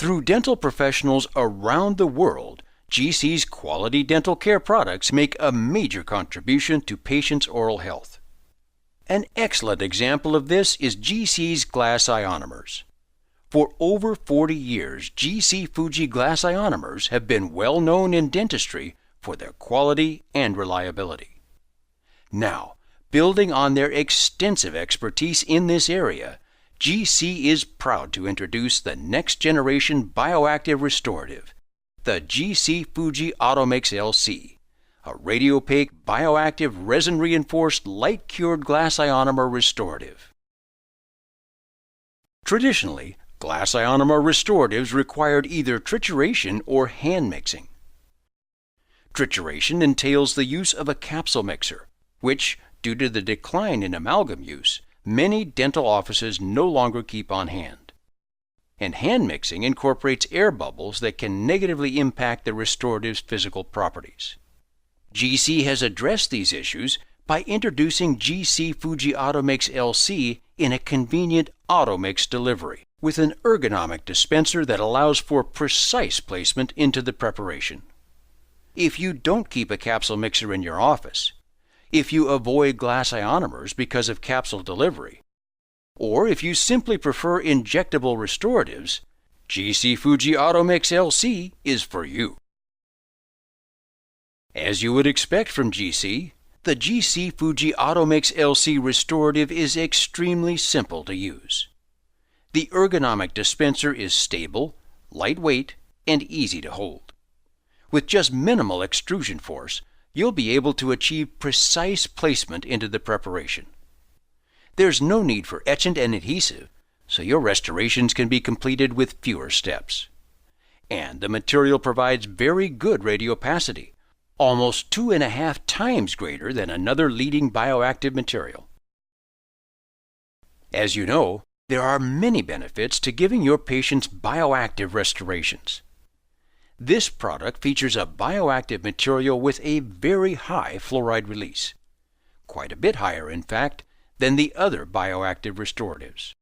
Through dental professionals around the world, GC's quality dental care products make a major contribution to patients' oral health. An excellent example of this is GC's glass ionomers. For over 40 years, GC Fuji glass ionomers have been well known in dentistry for their quality and reliability. Now, building on their extensive expertise in this area, GC is proud to introduce the next generation bioactive restorative, the GC Fuji Automix LC, a radiopaque bioactive resin-reinforced light-cured glass ionomer restorative. Traditionally, glass ionomer restoratives required either trituration or hand mixing. Trituration entails the use of a capsule mixer, which, due to the decline in amalgam use, many dental offices no longer keep on hand. And hand mixing incorporates air bubbles that can negatively impact the restorative's physical properties. GC has addressed these issues by introducing GC Fuji Automix LC in a convenient Automix delivery, with an ergonomic dispenser that allows for precise placement into the preparation. If you don't keep a capsule mixer in your office, if you avoid glass ionomers because of capsule delivery, or if you simply prefer injectable restoratives, GC Fuji Automix LC is for you. As you would expect from GC, the GC Fuji Automix LC restorative is extremely simple to use. The ergonomic dispenser is stable, lightweight, and easy to hold. With just minimal extrusion force, you'll be able to achieve precise placement into the preparation. There's no need for etchant and adhesive, so your restorations can be completed with fewer steps. And the material provides very good radiopacity, almost 2.5 times greater than another leading bioactive material. As you know, there are many benefits to giving your patients bioactive restorations. This product features a bioactive material with a very high fluoride release, quite a bit higher, in fact, than the other bioactive restoratives.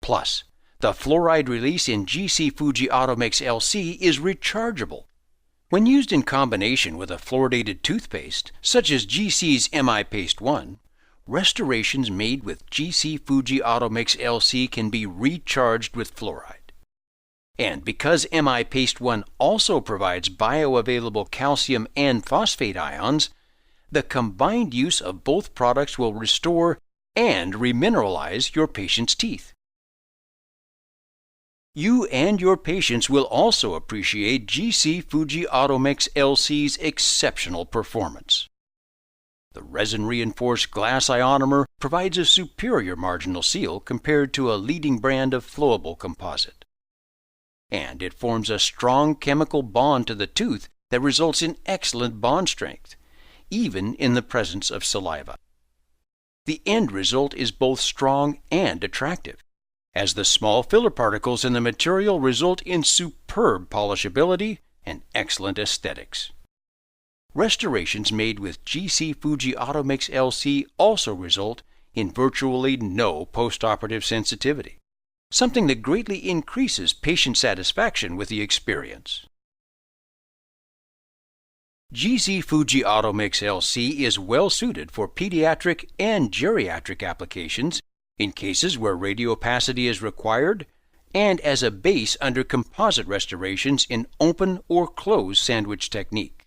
Plus, the fluoride release in GC Fuji Automix LC is rechargeable. When used in combination with a fluoridated toothpaste, such as GC's MI Paste 1, restorations made with GC Fuji Automix LC can be recharged with fluoride. And because MI Paste 1 also provides bioavailable calcium and phosphate ions, the combined use of both products will restore and remineralize your patient's teeth. You and your patients will also appreciate GC Fuji Automix LC's exceptional performance. The resin-reinforced glass ionomer provides a superior marginal seal compared to a leading brand of flowable composite. And it forms a strong chemical bond to the tooth that results in excellent bond strength, even in the presence of saliva. The end result is both strong and attractive, as the small filler particles in the material result in superb polishability and excellent aesthetics. Restorations made with GC Fuji Automix LC also result in virtually no postoperative sensitivity, something that greatly increases patient satisfaction with the experience. GC Fuji Automix LC is well suited for pediatric and geriatric applications in cases where radiopacity is required, and as a base under composite restorations in open or closed sandwich technique.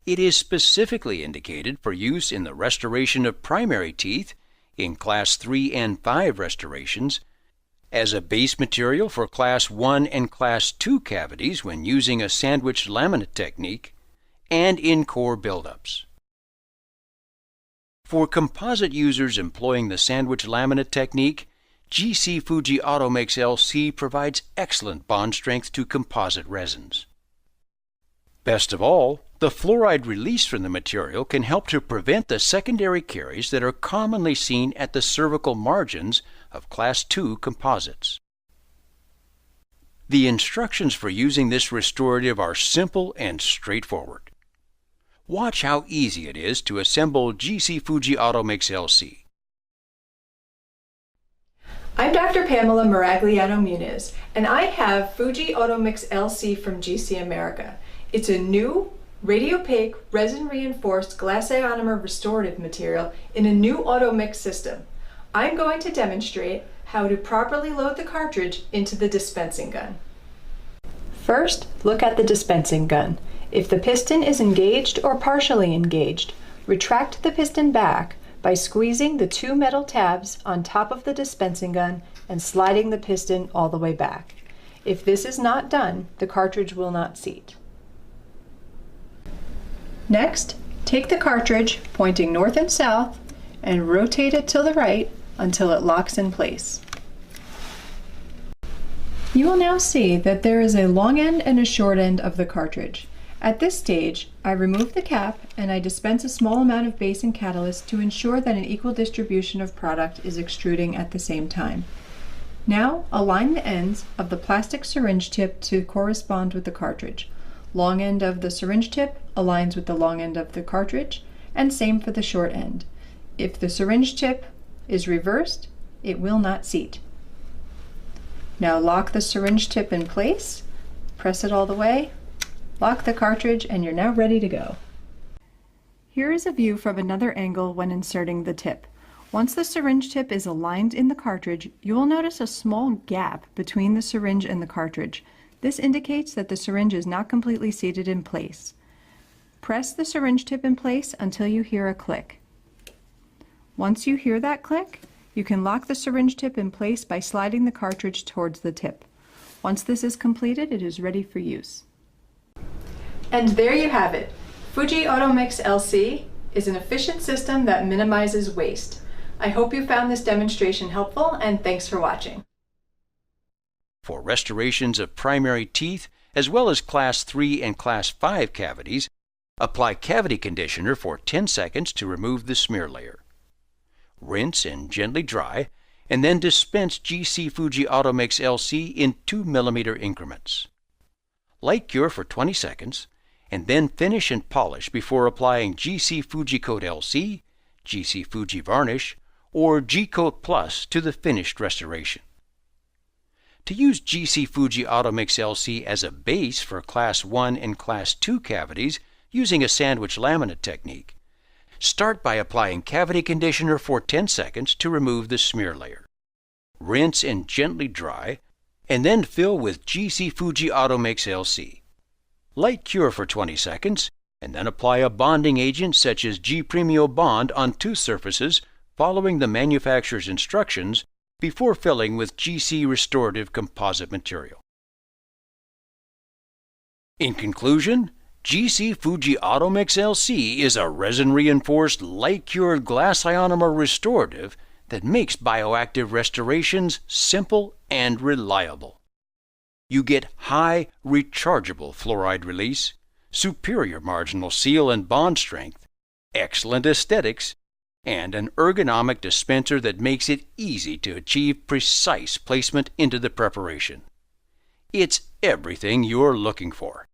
It is specifically indicated for use in the restoration of primary teeth in Class 3 and 5 restorations, as a base material for Class 1 and Class 2 cavities when using a sandwich laminate technique, and in core buildups. For composite users employing the sandwich laminate technique, GC Fuji Automix LC provides excellent bond strength to composite resins. Best of all, the fluoride release from the material can help to prevent the secondary caries that are commonly seen at the cervical margins of Class 2 composites. The instructions for using this restorative are simple and straightforward. Watch how easy it is to assemble GC Fuji Automix LC. I'm Dr. Pamela Maragliano-Muniz, and I have Fuji Automix LC from GC America. It's a new radiopaque resin-reinforced glass ionomer restorative material in a new Automix system. I'm going to demonstrate how to properly load the cartridge into the dispensing gun. First, look at the dispensing gun. If the piston is engaged or partially engaged, retract the piston back by squeezing the two metal tabs on top of the dispensing gun and sliding the piston all the way back. If this is not done, the cartridge will not seat. Next, take the cartridge pointing north and south and rotate it to the right until it locks in place. You will now see that there is a long end and a short end of the cartridge. At this stage, I remove the cap and I dispense a small amount of base and catalyst to ensure that an equal distribution of product is extruding at the same time. Now, align the ends of the plastic syringe tip to correspond with the cartridge. Long end of the syringe tip aligns with the long end of the cartridge, and same for the short end. If the syringe tip is reversed, it will not seat. Now lock the syringe tip in place, press it all the way, lock the cartridge, and you're now ready to go. Here is a view from another angle when inserting the tip. Once the syringe tip is aligned in the cartridge, you will notice a small gap between the syringe and the cartridge. This indicates that the syringe is not completely seated in place. Press the syringe tip in place until you hear a click. Once you hear that click, you can lock the syringe tip in place by sliding the cartridge towards the tip. Once this is completed, it is ready for use. And there you have it. Fuji Automix LC is an efficient system that minimizes waste. I hope you found this demonstration helpful, and thanks for watching. For restorations of primary teeth, as well as Class 3 and Class 5 cavities, apply cavity conditioner for 10 seconds to remove the smear layer. Rinse and gently dry, and then dispense GC Fuji Automix LC in 2 mm increments. Light cure for 20 seconds, and then finish and polish before applying GC Fuji Coat LC, GC Fuji Varnish, or G-Coat Plus to the finished restoration. To use GC Fuji Automix LC as a base for Class 1 and Class 2 cavities using a sandwich laminate technique, start by applying cavity conditioner for 10 seconds to remove the smear layer. Rinse and gently dry, and then fill with GC Fuji Automix LC. Light cure for 20 seconds, and then apply a bonding agent such as G-Premio Bond on tooth surfaces following the manufacturer's instructions before filling with GC Restorative Composite material. In conclusion, GC Fuji Automix LC is a resin-reinforced, light-cured glass ionomer restorative that makes bioactive restorations simple and reliable. You get high rechargeable fluoride release, superior marginal seal and bond strength, excellent aesthetics, and an ergonomic dispenser that makes it easy to achieve precise placement into the preparation. It's everything you're looking for.